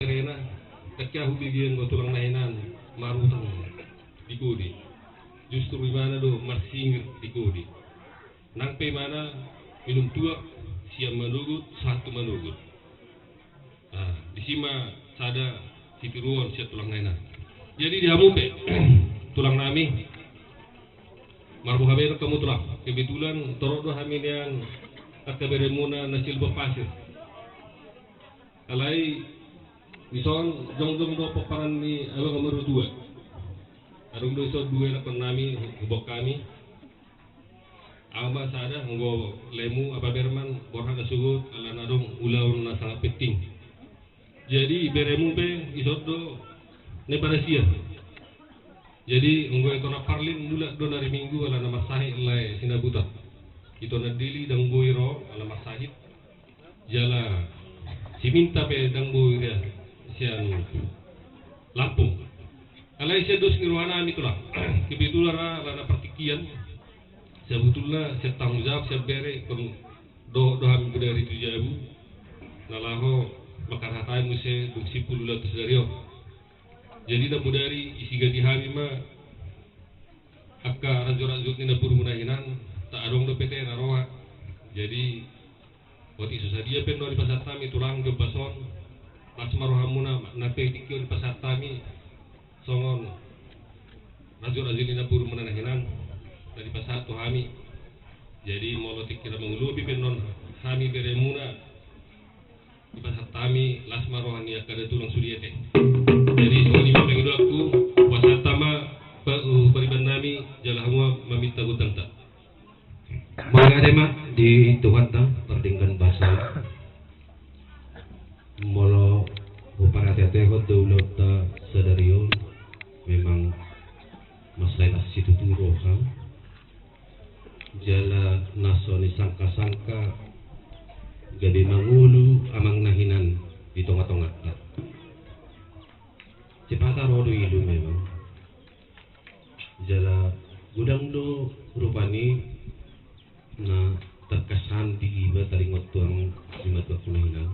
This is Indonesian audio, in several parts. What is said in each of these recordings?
Rena, kakya hubigian go tulang nainan, marutang dikudi. Justru di mana do marsingir dikudi. Nang pe mana minum tua siap menugut satu menugut. Di sima sada sitiruan siap tulang nainan. Jadi dia mumpe tulang nami marbu haber kamu tulang. Kebetulan torodo hamin yang akaberemuna nasil berpasir. Alai ison jong do paparan ni abang nomor 2. Arung do iso 2 na nami hubok kami. Ama sada nggo lemu apa berman borhan sugut ala nadong ulaw na sangat penting. Jadi beremu be iso do ne parasia. Jadi nggo ito na parlin mula do na minggu ala na masahit lai sinabuta. Ito na dili dang buiro ala masahit. Jala siminta pe dang buiro siang Lampung. Alai saya dos nirwana itulah. Kebetulan rana pertikian. Sebetulnya saya tanggung jawab saya bere kon do ham dari 7.000. Nalaho makar hatai muse 10.000 dari. Jadi dah mudari isi gadi hari mah akka rajo-rajo ni na puru munahinan tak arong do PT naroa. Jadi waktu susah dia pen do di pasar tami tulang ke bason. Mas marohamuna nape dikyo di pasar tami songon rajo-rajo ni na puru munahinan dari pasar tu hami. Jadi molotik kira mengulubi penon hami beremuna di pasar tami las marohani akada tulang sudiete. Jadi soal lima pengidu aku pasar tama periban nami jalahua meminta gutang tak. Mga tema di tuhan ta pertingkan bahasa molo upara teteho dulot ta sadarion memang masalah situ turo kan jala nasoni sangka-sangka gabi mangulu amang nahinan di tonga-tonga cepata rodo ilu memang jala gudang do rupani na terkesan di iba taringot tuang lima tua kunahinan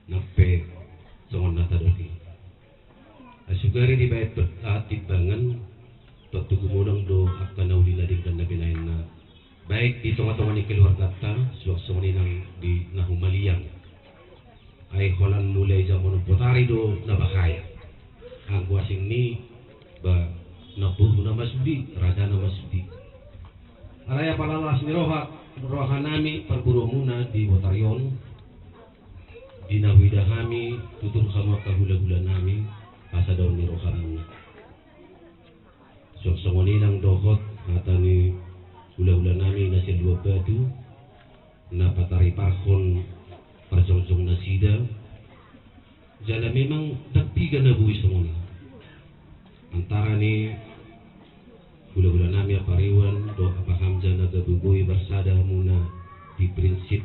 nape songon nata doki asugari di bayat berarti bangan tuatu gumodang do akan nauli ladingkan nabi lain na baik di tonga-tonga ni keluar kata suak-suak nang di nahumaliang ay holan mulai zaman potari do na bahaya ang asing ni ba nabuh na masudi raja na masudi araya palalas ni rohanami perburu muna di Botarion dinawidah kami tutur sama kahula-hula nami asa daun ni rohanmuna sok-songoni nang dohot atani hula-hula nami nasil 2 batu na patari pakon parjong-jong nasida jala memang tapi gana bui songoni antara ni hula-hula nami apariwan do apa hamja naga bubui bersada muna di prinsip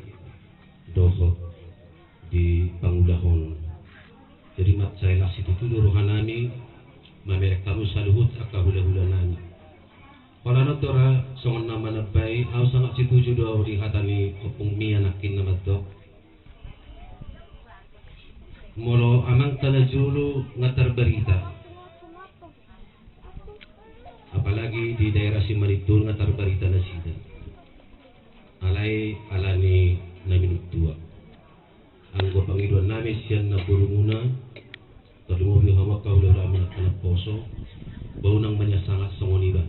dohot di pangulahon jadi mat saya lah situ tu rohanami mamerek tamu saluhut akka hula-hula nami kalau natora songon nama nabai au sangat situ judo di hatani opung mi anakin nama dok molo amang tanah julu ngatar berita apalagi di daerah Simaritur ngatar berita nasida alai alani naminut tua anggo pangiduan nami sian na burumuna terdumobi hawa kaulah ramen anak poso bau nang sangat songoniba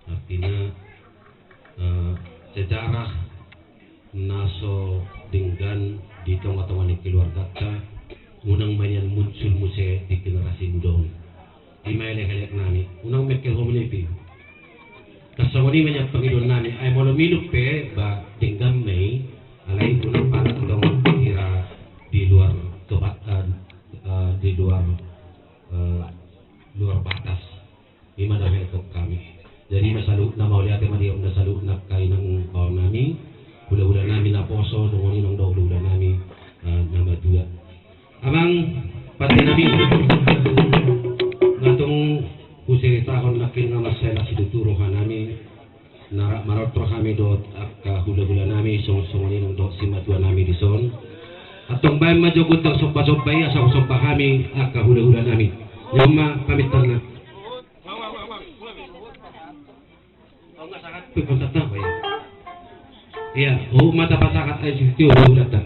artinya sejarah naso dinggan di tengah-tengah ni keluarga ta unang manyan muncul muse di generasi muda di maile-maile nami unang mekel homilepi kasawani manyan pangiduan nami ay molo minuk pe ba dinggan may alay unang para tong kira di luar di luar batas di mana rekod kami jadi masalu na maulihat madi na salu na kay ng baw nami hula-hula nami na poso dungoni ng hula nami nama 2 amang pati nami ngatong kusirita kon lakin nga masela siduturo ka nami marotro kami dot akka hula-hula nami song-songoni ng dot simatwa nami dison atong bayan majogot ang sopa-sopa iya sa sopa kami hula-hula nami nyama pamit na pagpunta na ba iya mata pasakat ay hula-hula